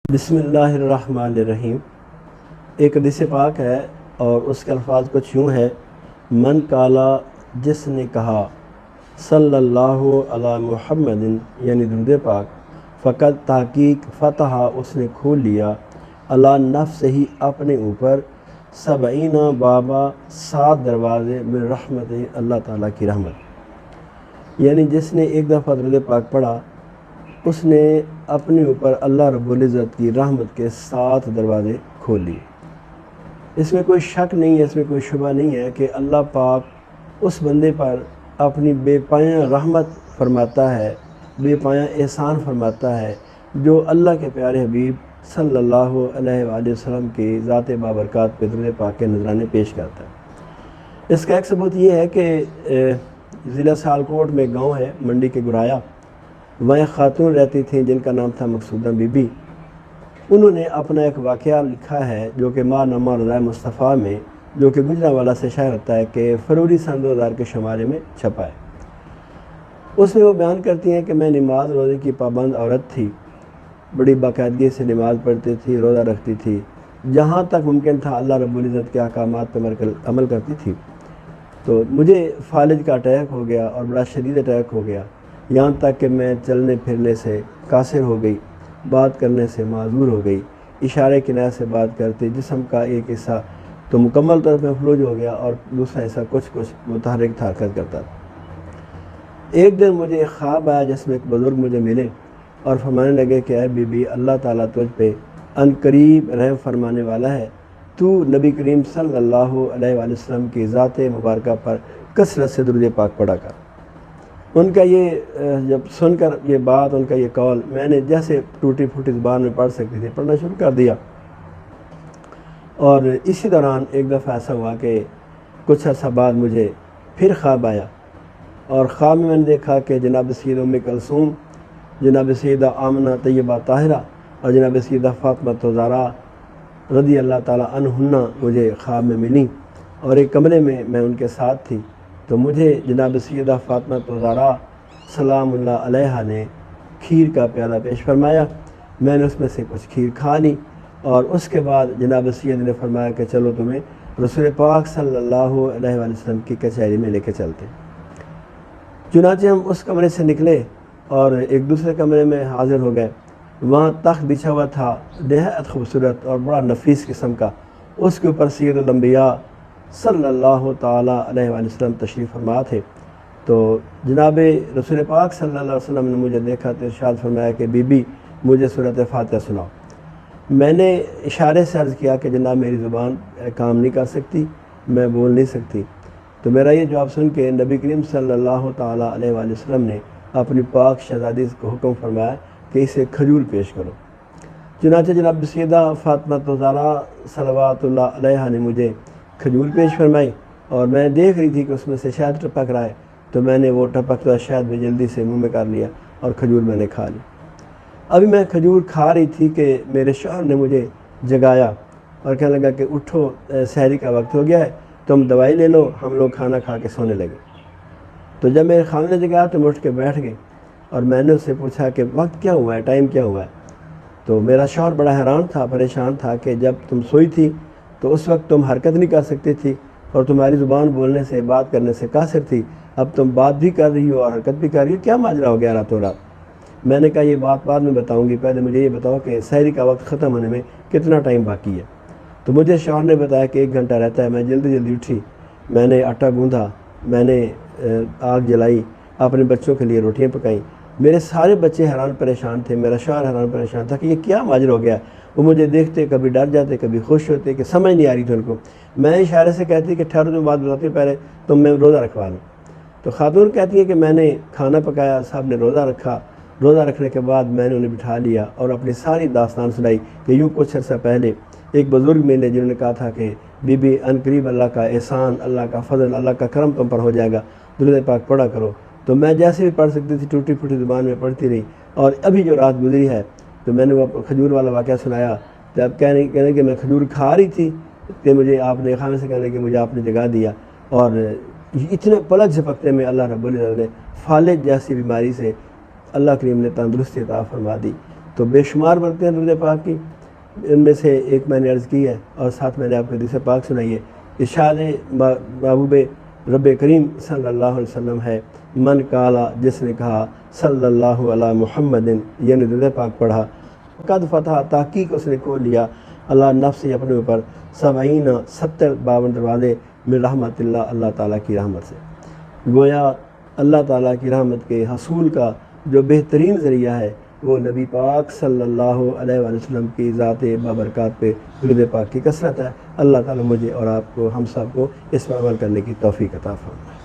بسم اللہ الرحمن الرحیم۔ ایک حدیث پاک ہے اور اس کے الفاظ کچھ یوں ہے: من قالا، جس نے کہا، صلی اللہ علی محمد، یعنی درود پاک، فقط تحقیق فتح، اس نے کھول لیا، علی نفس ہی، اپنے اوپر، 70 بابا، 7 دروازے، من رحمت، اللہ تعالیٰ کی رحمت۔ یعنی جس نے ایک دفعہ درود پاک پڑھا، اس نے اپنے اوپر اللہ رب العزت کی رحمت کے 7 دروازے کھول لیے۔ اس میں کوئی شک نہیں ہے، اس میں کوئی شبہ نہیں ہے کہ اللہ پاک اس بندے پر اپنی بے پایاں رحمت فرماتا ہے، بے پایاں احسان فرماتا ہے، جو اللہ کے پیارے حبیب صلی اللہ علیہ وآلہ وسلم کی ذات بابرکات پہ درود پاک کے نذرانے پیش کرتا ہے۔ اس کا ایک ثبوت یہ ہے کہ ضلع سیالکوٹ میں گاؤں ہے منڈی کے گرایا، وہاں ایک خاتون رہتی تھیں جن کا نام تھا مقصودہ بی بی۔ انہوں نے اپنا ایک واقعہ لکھا ہے جو کہ ماہ نامہ رضائے مصطفیٰ میں، جو کہ گجرانوالہ سے شائع ہوتا ہے، کہ فروری سن 2000 کے شمارے میں چھپا ہے۔ اس میں وہ بیان کرتی ہیں کہ میں نماز روزے کی پابند عورت تھی، بڑی باقاعدگی سے نماز پڑھتی تھی، روزہ رکھتی تھی، جہاں تک ممکن تھا اللہ رب العزت کے احکامات پر عمل کرتی تھی۔ تو مجھے فالج کا اٹیک ہو گیا اور بڑا شدید اٹیک ہو گیا، یہاں تک کہ میں چلنے پھرنے سے قاصر ہو گئی، بات کرنے سے معذور ہو گئی، اشارے کنایہ سے بات کرتی، جسم کا ایک حصہ تو مکمل طور پہ مفلوج ہو گیا اور دوسرا حصہ کچھ متحرک تھا، حرکت کرتا تھا۔ ایک دن مجھے ایک خواب آیا جس میں ایک بزرگ مجھے ملے اور فرمانے لگے کہ اے بی بی، اللہ تعالیٰ تجھ پہ عن قریب رحم فرمانے والا ہے، تو نبی کریم صلی اللہ علیہ وآلہ وسلم کی ذات مبارکہ پر کثرت سے درود پاک پڑھا کر۔ ان کا یہ جب سن کر یہ بات، ان کا یہ قول، میں نے جیسے ٹوٹی پھوٹی زبان میں پڑھ سکتی تھی پڑھنا شروع کر دیا۔ اور اسی دوران ایک دفعہ ایسا ہوا کہ کچھ عرصہ بعد مجھے پھر خواب آیا، اور خواب میں نے دیکھا کہ جناب سیدہ ام کلثوم، جناب سیدہ آمنہ طیبہ طاہرہ اور جناب سیدہ فاطمہ زہرا رضی اللہ تعالیٰ عنہن مجھے خواب میں ملی، اور ایک کمرے میں میں ان کے ساتھ تھی۔ تو مجھے جناب سیدہ فاطمہ زہرا سلام اللہ علیہا نے کھیر کا پیالہ پیش فرمایا، میں نے اس میں سے کچھ کھیر کھا لی، اور اس کے بعد جناب سید نے فرمایا کہ چلو تمہیں رسول پاک صلی اللہ علیہ وآلہ وسلم کی کچہری میں لے کے چلتے ہیں۔ چنانچہ ہم اس کمرے سے نکلے اور ایک دوسرے کمرے میں حاضر ہو گئے۔ وہاں تخت بچھا ہوا تھا نہایت خوبصورت اور بڑا نفیس قسم کا، اس کے اوپر سید الانبیاء صلی اللہ تعالیٰ علیہ وآلہ وسلم تشریف فرما تھے۔ تو جناب رسول پاک صلی اللہ علیہ وسلم نے مجھے دیکھا تو ارشاد فرمایا کہ بی بی، مجھے سورۃ فاتحہ سناؤ۔ میں نے اشارے سے عرض کیا کہ جناب میری زبان کام نہیں کر سکتی، میں بول نہیں سکتی۔ تو میرا یہ جواب سن کے نبی کریم صلی اللہ تعالیٰ علیہ وآلہ وسلم نے اپنی پاک شہزادی کو حکم فرمایا کہ اسے کھجور پیش کرو۔ چنانچہ جناب سیدہ فاطمہ زہرا صلوات اللہ علیہا نے مجھے کھجور پیش فرمائی، اور میں دیکھ رہی تھی کہ اس میں سے شہد ٹپک رہا ہے، تو میں نے وہ ٹپکتا شہد بھی جلدی سے منہ میں کر لیا اور کھجور میں نے کھا لی۔ ابھی میں کھجور کھا رہی تھی کہ میرے شوہر نے مجھے جگایا اور کہنے لگا کہ اٹھو، سحری کا وقت ہو گیا ہے، تم دوائی لے لو، ہم لوگ کھانا کھا کے سونے لگے۔ تو جب میرے خاوند نے جگایا تو میں اٹھ کے بیٹھ گئی، اور میں نے اس سے پوچھا کہ وقت کیا ہوا ہے، ٹائم کیا ہوا ہے؟ تو میرا شوہر بڑا حیران تھا، پریشان تھا کہ جب تم سوئی تھی تو اس وقت تم حرکت نہیں کر سکتی تھی، اور تمہاری زبان بولنے سے، بات کرنے سے قاصر تھی، اب تم بات بھی کر رہی ہو اور حرکت بھی کر رہی ہو، کیا ماجرا ہو گیا راتوں رات؟ میں نے کہا یہ بات بعد میں بتاؤں گی، پہلے مجھے یہ بتاؤ کہ سحری کا وقت ختم ہونے میں کتنا ٹائم باقی ہے؟ تو مجھے شوہر نے بتایا کہ 1 گھنٹہ رہتا ہے۔ میں جلدی اٹھی، میں نے آٹا گوندھا، میں نے آگ جلائی، اپنے بچوں کے لیے روٹیاں پکائیں۔ میرے سارے بچے حیران پریشان تھے، میرا شوہر حیران پریشان تھا کہ یہ کیا ماجرا ہو گیا۔ وہ مجھے دیکھتے کبھی ڈر جاتے، کبھی خوش ہوتے کہ سمجھ نہیں آ رہی تھی ان کو۔ میں اشارے سے کہتی کہ ٹھہرو، تم بات بتاتی ہوں پہلے، تم میں روزہ رکھوا لوں۔ تو خاتون کہتی ہے کہ میں نے کھانا پکایا، صاحب نے روزہ رکھا، روزہ رکھنے کے بعد میں نے انہیں بٹھا لیا اور اپنی ساری داستان سنائی کہ یوں کچھ عرصہ پہلے ایک بزرگ ملے جنہوں نے کہا تھا کہ بی بی، عن قریب اللہ کا احسان، اللہ کا فضل، اللہ کا کرم تم پر ہو جائے گا، درود پاک پڑھا کرو۔ تو میں جیسے بھی پڑھ سکتی تھی ٹوٹی پھوٹی زبان میں پڑھتی رہی، اور ابھی جو رات گزری ہے تو میں نے وہ کھجور والا واقعہ سنایا۔ جب کہنے کہ میں کھجور کھا رہی تھی کہ مجھے آپ نے خامے سے کہنے کہ مجھے آپ نے جگا دیا، اور اتنے پلک جھپکتے میں اللہ رب العزت نے فالج جیسی بیماری سے اللہ کریم نے تندرستی عطا فرما دی۔ تو بے شمار برکتیں ہیں درود پاک کی. ان میں سے ایک میں نے عرض کی ہے اور ساتھ میں نے آپ کو حدیث پاک سنائی ہے. ارشاد محبوب رب کریم صلی اللہ علیہ وسلم ہے، من قالا، جس نے کہا صلی اللہ علی محمد، یعنی درود پاک پڑھا، قد فتح، تحقیق اس نے کھول لیا، اللہ نفس اپنے اوپر 70 52 دروازے من رحمت اللہ، اللہ تعالیٰ کی رحمت سے. گویا اللہ تعالیٰ کی رحمت کے حصول کا جو بہترین ذریعہ ہے وہ نبی پاک صلی اللہ علیہ وآلہ وسلم کی ذات بابرکات پہ درود پاک کی کثرت ہے. اللہ تعالیٰ مجھے اور آپ کو، ہم سب کو اس پر عمل کرنے کی توفیق عطا فرمائے.